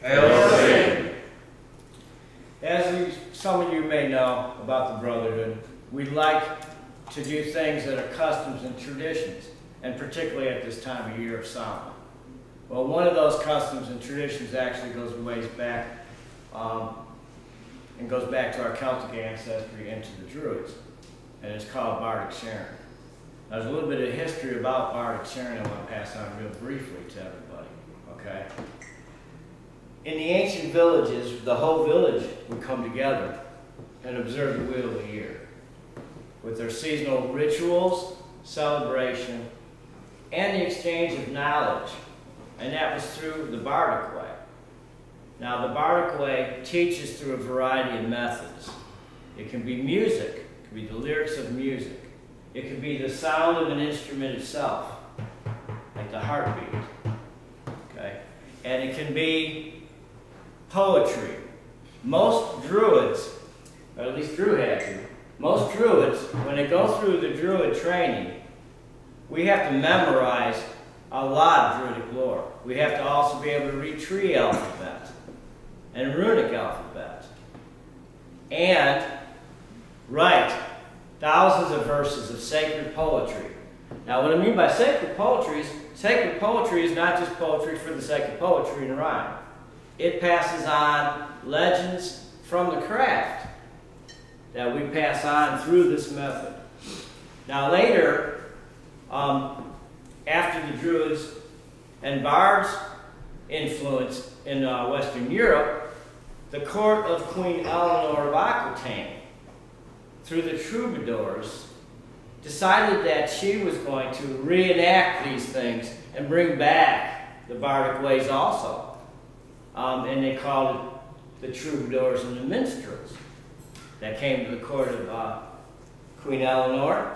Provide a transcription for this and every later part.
Hail Satan! As some of you may know about the Brotherhood, we like to do things that are customs and traditions, and particularly at this time of year of Samhain. Well, one of those customs and traditions actually goes ways back and goes back to our Celtic ancestry and to the Druids, and it's called Bardic Sharing. Now, there's a little bit of history about Bardic Sharing I want to pass on real briefly to everybody, okay? In the ancient villages, the whole village would come together and observe the wheel of the year with their seasonal rituals, celebration, and the exchange of knowledge. And that was through the Bardic way. Now, the Bardic way teaches through a variety of methods. It can be music, it can be the lyrics of music. It can be the sound of an instrument itself, like the heartbeat, okay? And it can be poetry. Most Druids, or at least Drew had to, most Druids, when they go through the Druid training, we have to memorize a lot of Druidic lore. We have to also be able to read tree alphabet and runic alphabet and write thousands of verses of sacred poetry. Now, what I mean by sacred poetry is not just poetry for the sake of poetry and rhyme. It passes on legends from the craft that we pass on through this method. Now later, after the Druids and Bards' influence in Western Europe, the court of Queen Eleanor of Aquitaine, through the troubadours, decided that she was going to reenact these things and bring back the Bardic ways also. And they called it the troubadours and the minstrels that came to the court of Queen Eleanor.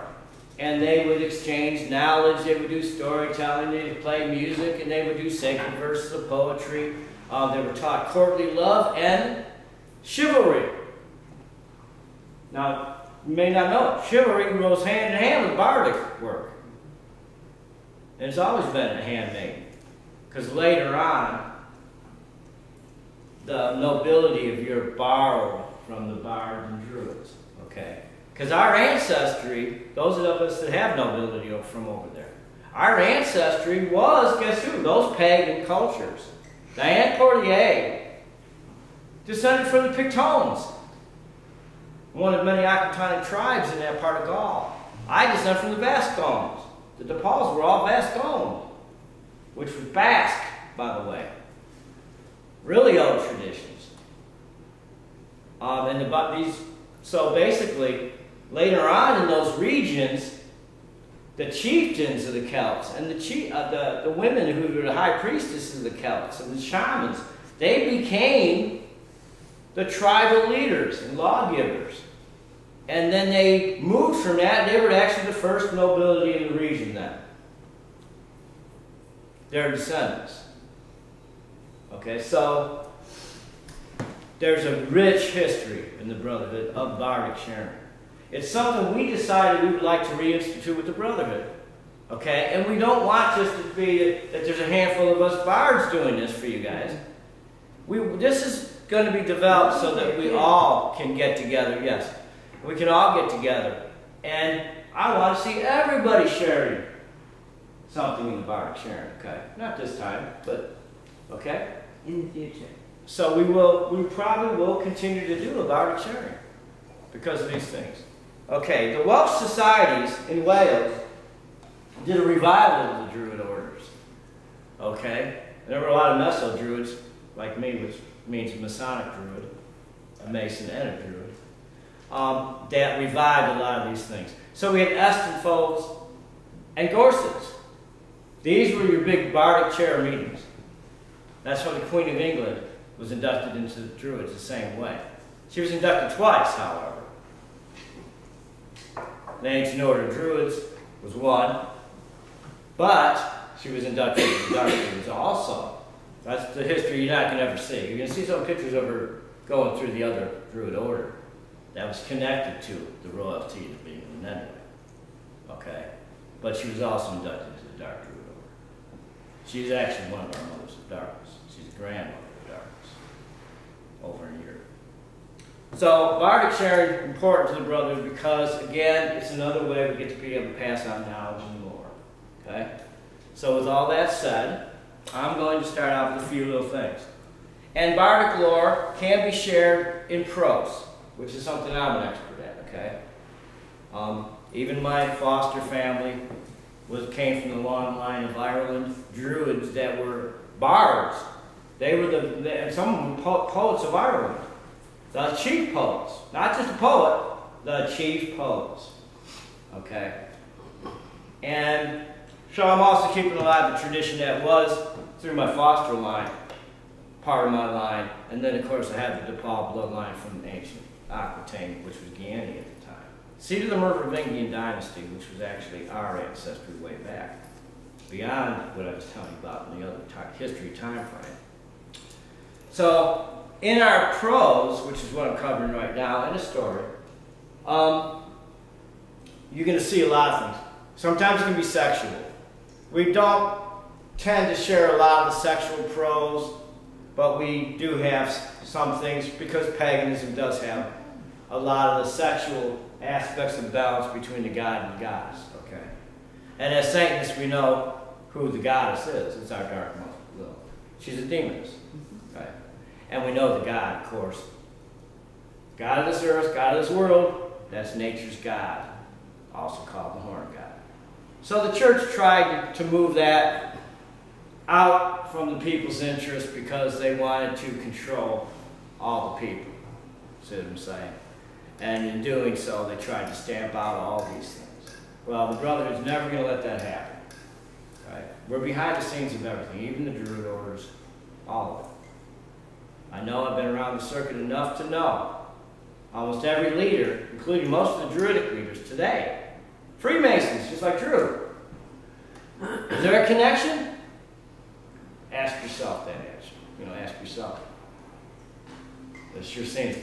And they would exchange knowledge, they would do storytelling, they would play music, and they would do sacred verses of poetry. They were taught courtly love and chivalry. Now, you may not know it, chivalry goes hand in hand with Bardic work. And it's always been a handmaiden. Because later on, the nobility of Europe borrowed from the Bards and Druids, okay? Because our ancestry, those of us that have nobility from over there, our ancestry was, guess who? Those pagan cultures. Diane Portier descended from the Pictones, one of many Aquitanian tribes in that part of Gaul. I descend from the Vascones. The De Pauls were all Vascones, which was Basque, by the way. Really old traditions. So basically, later on in those regions, the chieftains of the Celts and the women who were the high priestesses of the Celts and the shamans, they became the tribal leaders and lawgivers. And then they moved from that. They were actually the first nobility in the region then. Their descendants. Okay, so there's a rich history in the Brotherhood of Bardic Sharing. It's something we decided we would like to reinstitute with the Brotherhood. Okay, and we don't want just to be that there's a handful of us bards doing this for you guys. This is going to be developed so that we all can get together, yes. We can all get together. And I want to see everybody sharing something in the Bardic Sharing, okay? Not this time, but, okay? In the future. So we probably will continue to do a Bardic Sharing because of these things. Okay, the Welsh societies in Wales did a revival of the Druid orders. Okay? And there were a lot of Meso-Druids, like me, which means Masonic Druid, a Mason and a Druid, that revived a lot of these things. So we had Estenfolds and Gorsets. These were your big Bardic chair meetings. That's why the Queen of England was inducted into the Druids the same way. She was inducted twice, however. The Ancient Order of Druids was one, but she was inducted into the Dark Druids also. That's the history you're not going to ever see. You're going to see some pictures of her going through the other Druid order that was connected to the royalty of England anyway. Okay? But she was also inducted into the Dark Druid order. She's actually one of our mothers of darkness. She's a grandmother of darkness over in Europe. So Bardic sharing is important to the brothers because, again, it's another way we get to be able to pass on knowledge and lore. Okay? So with all that said, I'm going to start out with a few little things. And Bardic lore can be shared in prose, which is something I'm an expert at, okay? Even my foster family came from the long line of Ireland druids that were bards. They were and some of them were poets of Ireland. The chief poets. Not just a poet, the chief poets. Okay? And so I'm also keeping alive the tradition that was through my foster line, part of my line, and then of course I have the DePaul bloodline from the ancient Aquitaine, which was Guiani at the time. Seat of the Merovingian dynasty, which was actually our ancestry way back, beyond what I was telling you about in the other history time frame. So, in our prose, which is what I'm covering right now, in a story, you're going to see a lot of things. Sometimes it can be sexual. We don't tend to share a lot of the sexual prose, but we do have some things because paganism does have a lot of the sexual aspects of balance between the god and the goddess, okay? And as Satanists, we know who the goddess is. It's our dark will. She's a demoness, right? And we know the God, of course. God of this earth, God of this world, that's nature's God, also called the horn god. So the church tried to move that out from the people's interest because they wanted to control all the people, see what I'm saying? And in doing so, they tried to stamp out all these things. Well, the Brotherhood's never going to let that happen. Right? We're behind the scenes of everything, even the Druid orders, all of it. I know I've been around the circuit enough to know almost every leader, including most of the Druidic leaders today, Freemasons, just like Druid. Is there a connection? Ask yourself that answer. You know, ask yourself. It sure seems.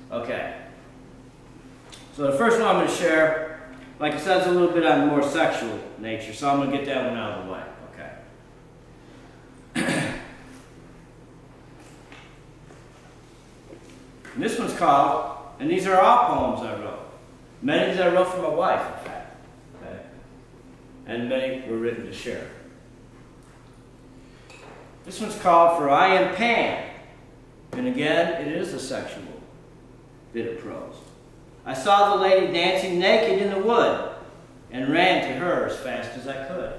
Okay. So the first one I'm going to share, like I said, is a little bit on the more sexual nature, so I'm going to get that one out of the way. Okay. And this one's called, and these are all poems I wrote. Many of these I wrote for my wife, in fact. Okay. And many were written to share. This one's called For I Am Pan. And again, it is a sexual bit of prose. I saw the lady dancing naked in the wood and ran to her as fast as I could.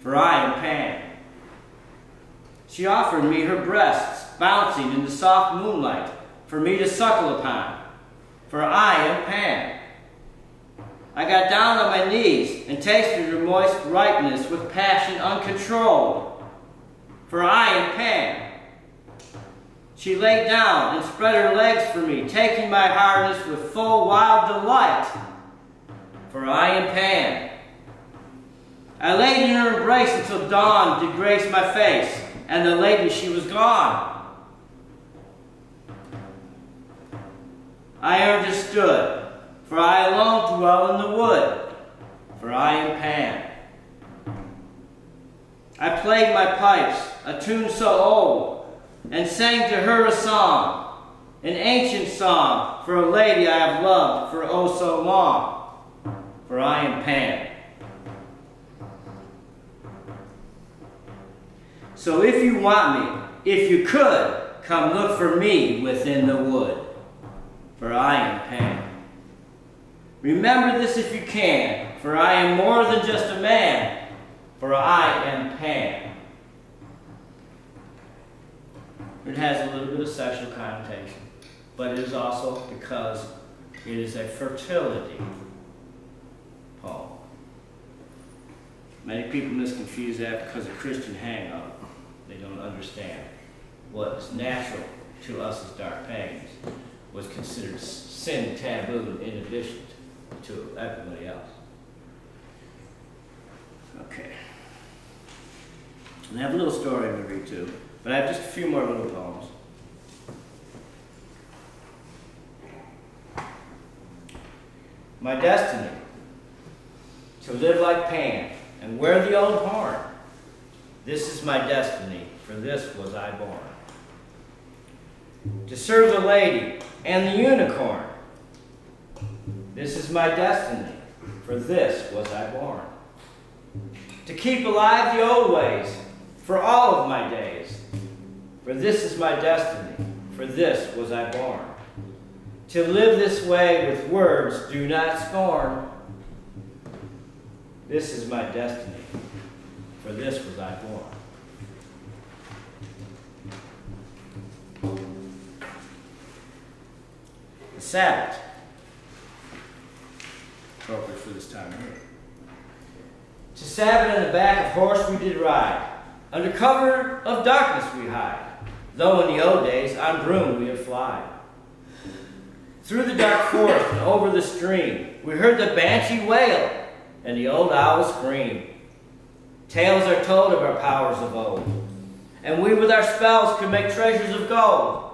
For I am Pan. She offered me her breasts, bouncing in the soft moonlight, for me to suckle upon. For I am Pan. I got down on my knees and tasted her moist ripeness with passion uncontrolled. For I am Pan. She lay down and spread her legs for me, taking my hardness with full wild delight. For I am Pan. I laid in her embrace until dawn did grace my face, and the lady she was gone. I understood, for I alone dwell in the wood, for I am Pan. I played my pipes, a tune so old, and sang to her a song, an ancient song for a lady I have loved for oh so long, for I am Pan. So if you want me, if you could, come look for me within the wood, for I am Pan. Remember this if you can, for I am more than just a man, for I am Pan. It has a little bit of sexual connotation, but it is also because it is a fertility poem. Many people misconfuse that because of Christian hang-up. They don't understand what is natural to us as dark pagans was considered sin, taboo, in addition to everybody else. Okay. And I have a little story I'm going to read too, but I have just a few more little poems. My destiny, to live like Pan and wear the old horn, This is my destiny, for this was I born. To serve the lady and the unicorn. This is my destiny, for this was I born. To keep alive the old ways, for all of my days. For this is my destiny, for this was I born. To live this way with words do not scorn. This is my destiny, for this was I born. The Sabbath, appropriate for this time of year. To Sabbath on the back of horse we did ride, under cover of darkness we hide, though in the old days on broom we have fly. Through the dark forest and over the stream, we heard the banshee wail and the old owl scream. Tales are told of our powers of old, and we with our spells could make treasures of gold.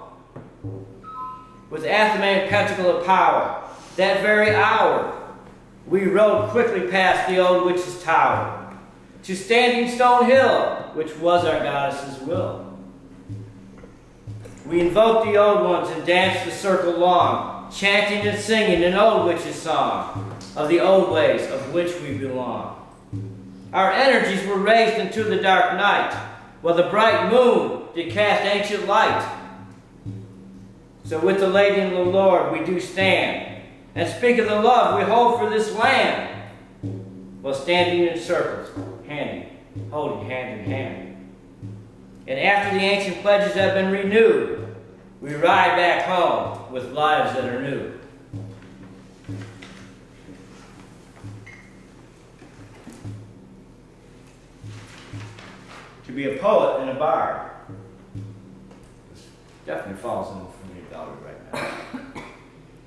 With Athame and pentacle of power, that very hour, we rode quickly past the old witch's tower, to Standing Stone Hill, which was our goddess's will. We invoked the old ones and danced the circle long, chanting and singing an old witch's song of the old ways of which we belong. Our energies were raised into the dark night, while the bright moon did cast ancient light. So with the lady and the Lord we do stand, and speak of the love we hold for this land, while standing in circles, holding hand in hand. And after the ancient pledges have been renewed, we ride back home with lives that are new. To be a poet and a bard. This definitely falls in for me about it right now.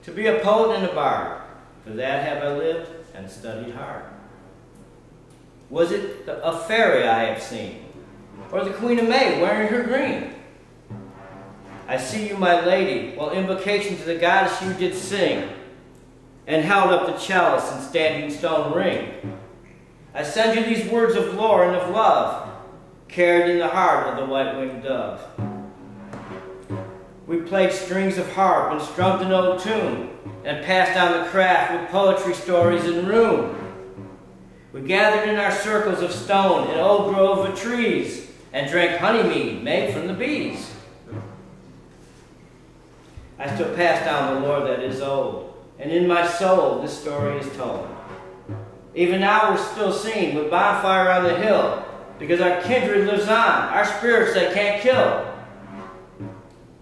To be a poet and a bard, for that have I lived and studied hard. Was it a fairy I have seen, or the Queen of May wearing her green? I see you, my lady, while invocation to the goddess you did sing, and held up the chalice and Standing Stone ring. I send you these words of lore and of love, carried in the heart of the white-winged dove. We played strings of harp and strummed an old tune, and passed down the craft with poetry, stories, and rune. We gathered in our circles of stone in old grove of trees, and drank honey mead made from the bees. I still pass down the lore that is old, and in my soul this story is told. Even now we're still seen with bonfire on the hill, because our kindred lives on, our spirits they can't kill.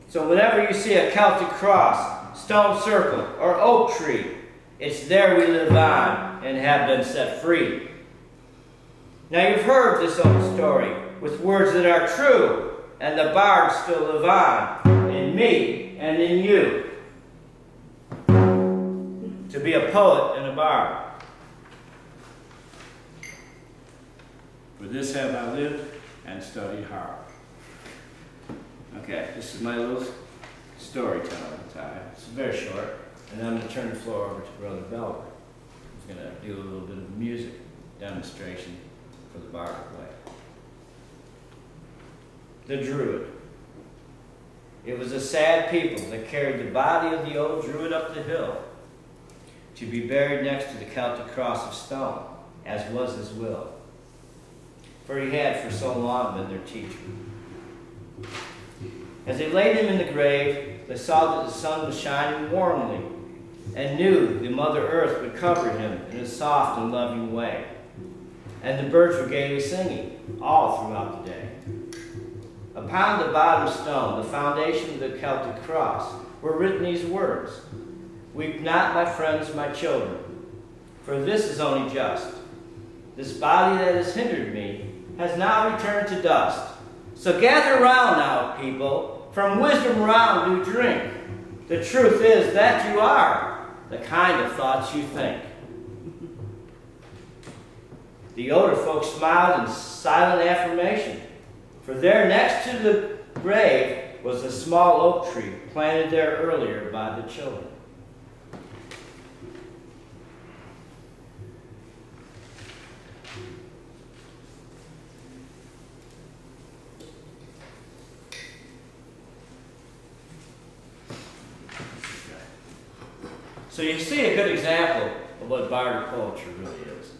So whenever you see a Celtic cross, stone circle, or oak tree, it's there we live on and have been set free. Now you've heard this old story with words that are true, and the bards still live on in me and in you. To be a poet and a bard. For this have I lived and studied hard. Okay, this is my little storytelling time. It's very short, and I'm going to turn the floor over to Brother Belver. He's going to do a little bit of music demonstration for the bard to play. The Druid. It was a sad people that carried the body of the old Druid up the hill to be buried next to the Celtic cross of stone, as was his will. For he had for so long been their teacher. As they laid him in the grave, they saw that the sun was shining warmly, and knew the Mother Earth would cover him in a soft and loving way. And the birds were gaily singing all throughout the day. Upon the bottom stone, the foundation of the Celtic cross, were written these words: "Weep not, my friends, my children, for this is only just. This body that has hindered me has now returned to dust. So gather round now, people, from wisdom round do drink. The truth is that you are the kind of thoughts you think." The older folks smiled in silent affirmation, for there next to the grave was a small oak tree planted there earlier by the children. So you see a good example of what bardic poetry really is.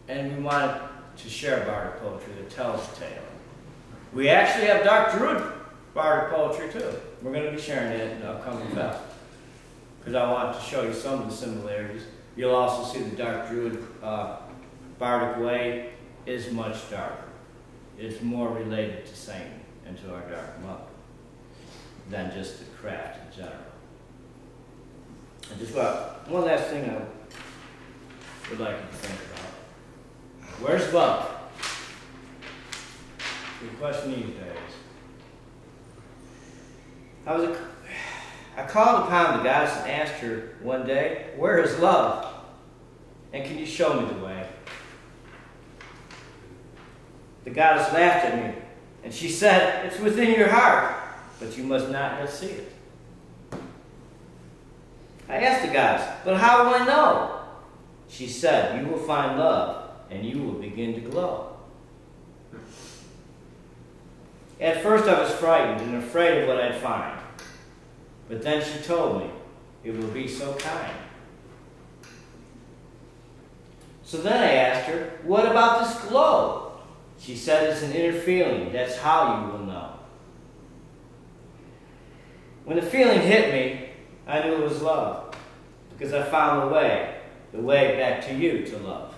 And we wanted to share bardic poetry that tells a tale. We actually have Dark Druid bardic poetry too. We're going to be sharing it in the upcoming fest, because I want to show you some of the similarities. You'll also see the Dark Druid bardic way is much darker. It's more related to Satan and to our dark mother than just the craft in general. And just one last thing I would like you to think about. Where's love? Good question these days. I called upon the goddess and asked her one day, where is love? And can you show me the way? The goddess laughed at me, and she said, it's within your heart, but you must not yet see it. I asked the goddess, but how will I know? She said, you will find love, and you will begin to glow. At first I was frightened and afraid of what I'd find. But then she told me, it will be so kind. So then I asked her, what about this glow? She said, it's an inner feeling. That's how you will know. When the feeling hit me, I knew it was love, because I found the way back to you to love.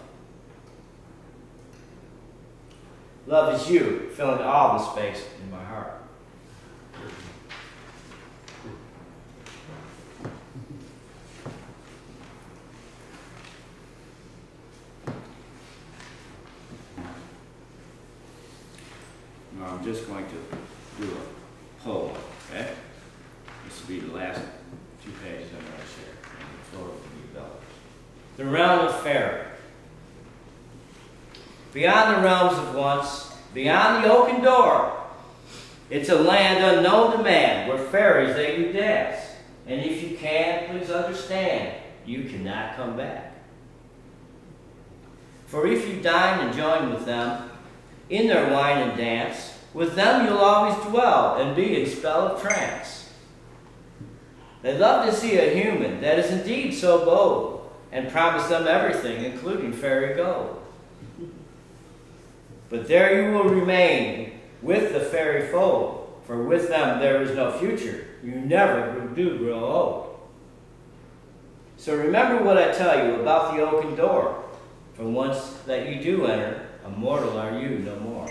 Love is you, filling all the space in my heart. Now I'm just going to do a poem, okay? This will be the last few pages I'm going to share, and the floor will be developed. The realm of fairy. Beyond the realms of once, beyond the oaken door, it's a land unknown to man, where fairies they do dance. And if you can, please understand, you cannot come back. For if you dine and join with them, in their wine and dance, with them you'll always dwell and be in spell of trance. They love to see a human that is indeed so bold, and promise them everything, including fairy gold. But there you will remain with the fairy fold, for with them there is no future. You never do grow old. So remember what I tell you about the oaken door, for once that you do enter, immortal are you no more.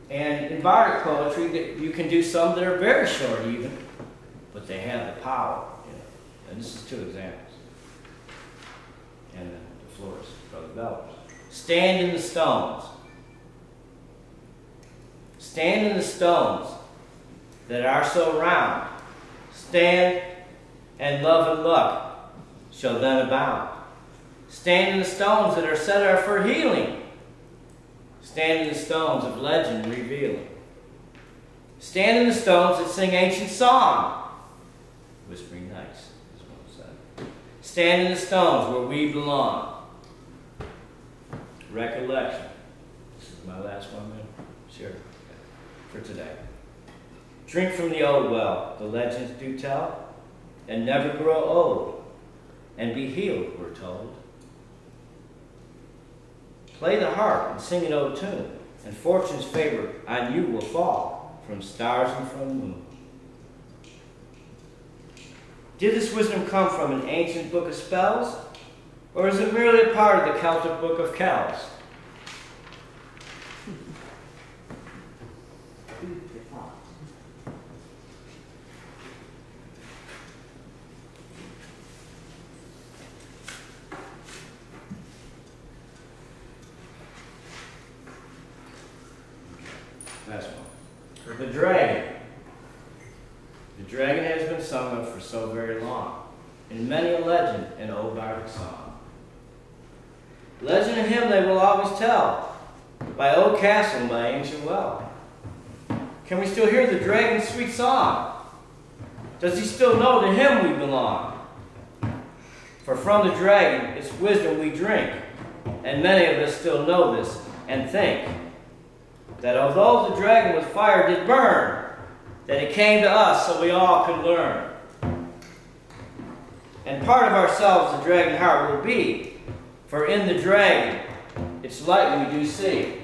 And in bardic poetry, you can do some that are very short even, but they have the power. You know. And this is 2 examples. And the floor is for the bellows. Stand in the stones. Stand in the stones that are so round. Stand, and love and luck shall then abound. Stand in the stones that are set for healing. Stand in the stones of legend revealing. Stand in the stones that sing ancient song. Whispering nights is what it said. Stand in the stones where we belong. Recollection. This is my last one, man. Sure. For today. Drink from the old well, the legends do tell, and never grow old, and be healed, we're told. Play the harp and sing an old tune, and fortune's favor on you will fall from stars and from the moon. Did this wisdom come from an ancient book of spells, or is it merely a part of the Celtic Book of Kells? Last one. The dragon. The dragon has been sung of for so very long, in many a legend and old bardic song. Legend of him they will always tell, by old castle and by ancient well. Can we still hear the dragon's sweet song? Does he still know to him we belong? For from the dragon its wisdom we drink, and many of us still know this and think, that although the dragon with fire did burn, that He came to us so we all could learn. And part of ourselves the dragon heart will be, for in the dragon its light we do see.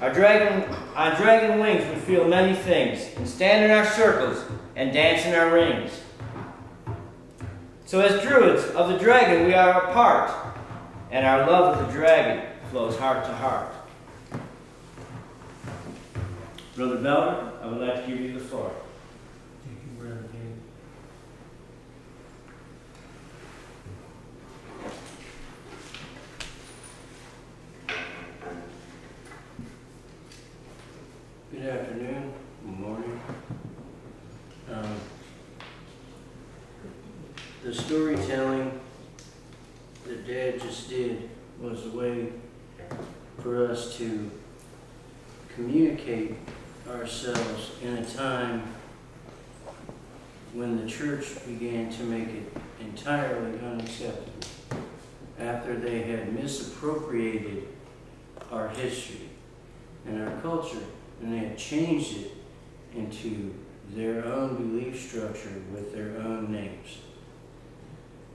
On dragon wings we feel many things, and stand in our circles and dance in our rings. So as druids of the dragon we are a part, and our love of the dragon flows heart to heart. Brother Belder, I would like to give you the floor. Thank you, Brother David. Good afternoon, good morning. The storytelling that Dad just did was a way for us to communicate ourselves in a time when the church began to make it entirely unacceptable, after they had misappropriated our history and our culture, and they had changed it into their own belief structure with their own names.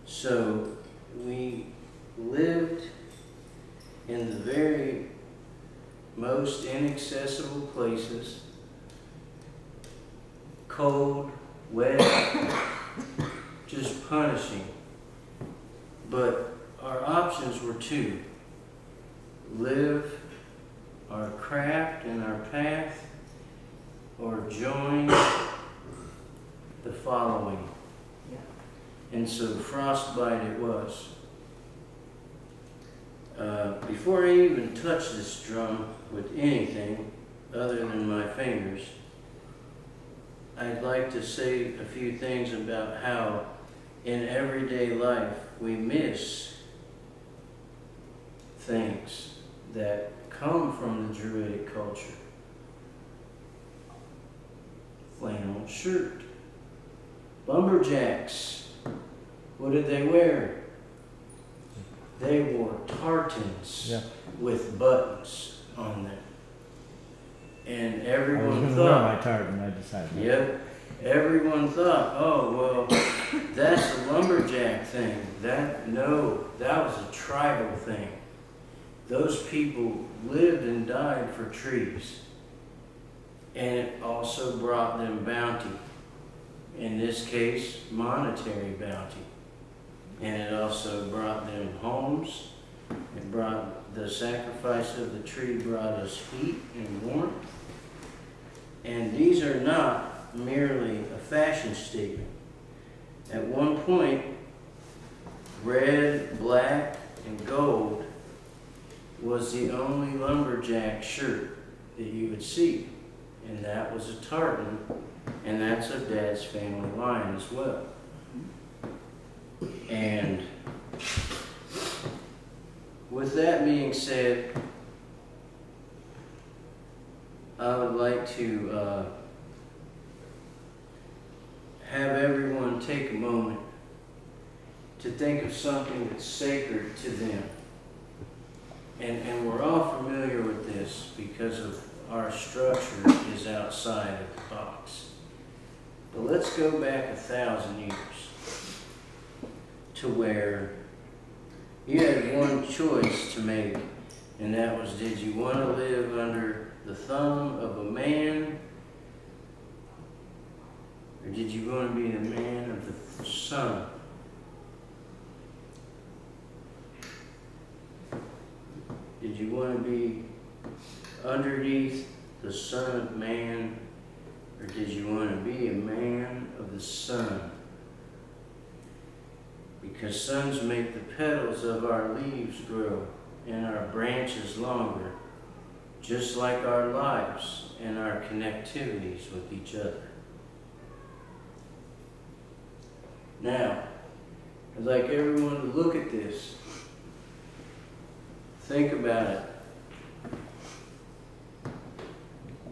So we lived in the very most inaccessible places, cold, wet, just punishing. But our options were two: live our craft and our path, or join the following. And so frostbite it was. Before I even touch this drum with anything other than my fingers, I'd like to say a few things about how in everyday life we miss things that come from the Druidic culture. Flannel shirt. Lumberjacks. What did they wear? They wore tartans with buttons on them. And everyone thought, my tartan, I decided. Yep. Everyone thought, oh, well, that's a lumberjack thing. No, that was a tribal thing. Those people lived and died for trees. And it also brought them bounty. In this case, monetary bounty. And it also brought them homes. It brought the sacrifice of the tree, brought us heat and warmth. And these are not merely a fashion statement. At one point, red, black, and gold was the only lumberjack shirt that you would see. And that was a tartan, and that's of Dad's family line as well. And with that being said, I would like to have everyone take a moment to think of something that's sacred to them. And we're all familiar with this because of our structure is outside of the box. But let's go back 1,000 years to where you had one choice to make, and that was, did you want to live under the thumb of a man, or did you want to be the man of the sun? Did you want to be underneath the Son of Man, or did you want to be a man of the sun? Because suns make the petals of our leaves grow and our branches longer, just like our lives and our connectivities with each other. Now, I'd like everyone to look at this. Think about it.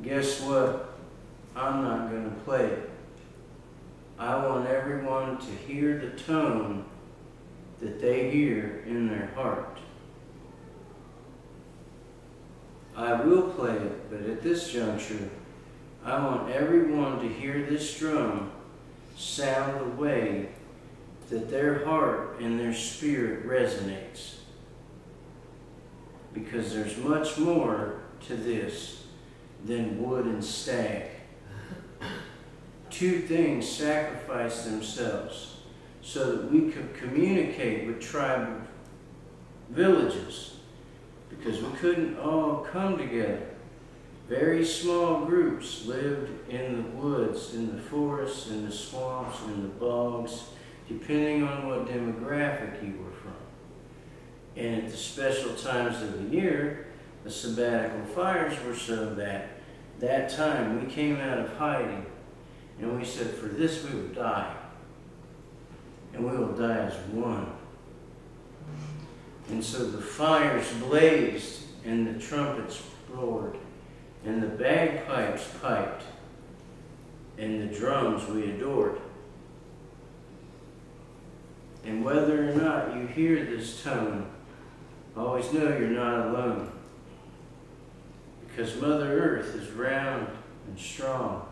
Guess what? I'm not going to play it. I want everyone to hear the tone that they hear in their heart. I will play it, but at this juncture, I want everyone to hear this drum sound the way that their heart and their spirit resonates. Because there's much more to this than wood and stag. Two things sacrificed themselves so that we could communicate with tribal villages, because we couldn't all come together. Very small groups lived in the woods, in the forests, in the swamps, in the bogs, depending on what demographic you were from. And at the special times of the year, the sabbatical fires were so that time we came out of hiding and we said, for this we will die. And we will die as one. And so the fires blazed and the trumpets roared and the bagpipes piped and the drums we adored. And whether or not you hear this tone, always know you're not alone. Because Mother Earth is round and strong,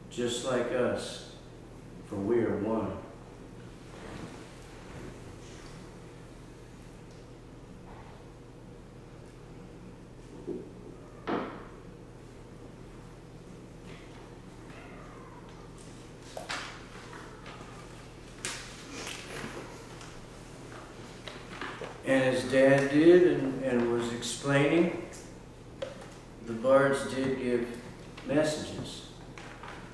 just like us, for we are one. And as Dad did and was explaining, the bards did give messages.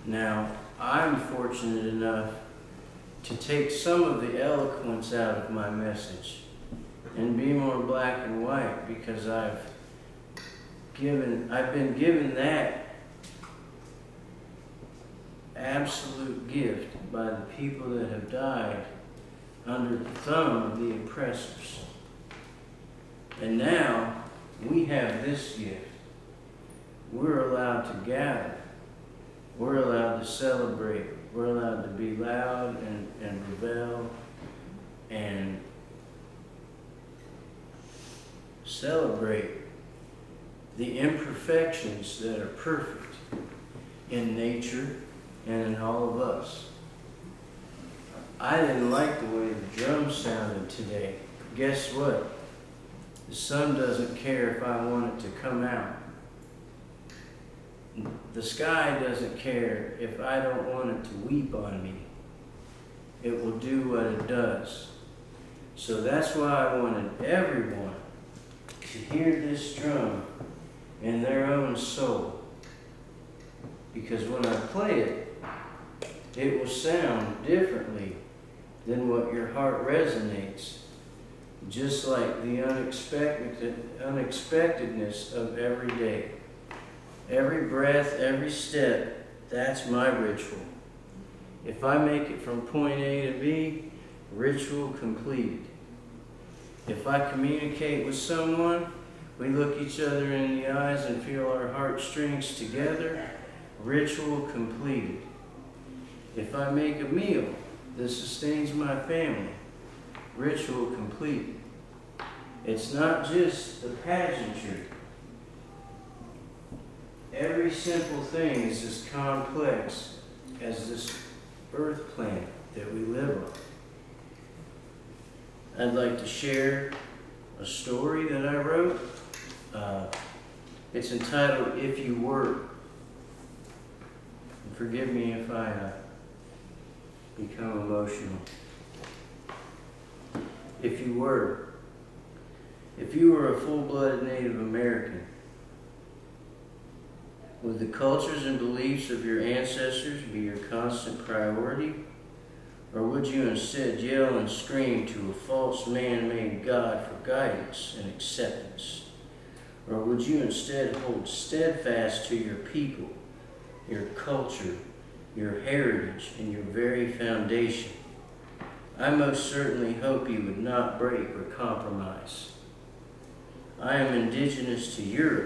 Now, I'm fortunate enough to take some of the eloquence out of my message and be more black and white, because I've been given that absolute gift by the people that have died under the thumb of the oppressors. And now we have this gift. We're allowed to gather. We're allowed to celebrate. We're allowed to be loud and rebel and celebrate the imperfections that are perfect in nature and in all of us. I didn't like the way the drums sounded today. Guess what? The sun doesn't care if I want it to come out. The sky doesn't care if I don't want it to weep on me. It will do what it does. So that's why I wanted everyone to hear this drum in their own soul. Because when I play it, it will sound differently than what your heart resonates. Just like the unexpectedness of every day. Every breath, every step, that's my ritual. If I make it from point A to B, ritual completed. If I communicate with someone, we look each other in the eyes and feel our heartstrings together, ritual completed. If I make a meal that sustains my family, ritual completed. It's not just the pageantry. Every simple thing is as complex as this earth planet that we live on. I'd like to share a story that I wrote. It's entitled, If You Were. And forgive me if I become emotional. If you were a full-blooded Native American, would the cultures and beliefs of your ancestors be your constant priority? Or would you instead yell and scream to a false man-made God for guidance and acceptance? Or would you instead hold steadfast to your people, your culture, your heritage, and your very foundation? I most certainly hope you would not break or compromise. I am indigenous to Europe.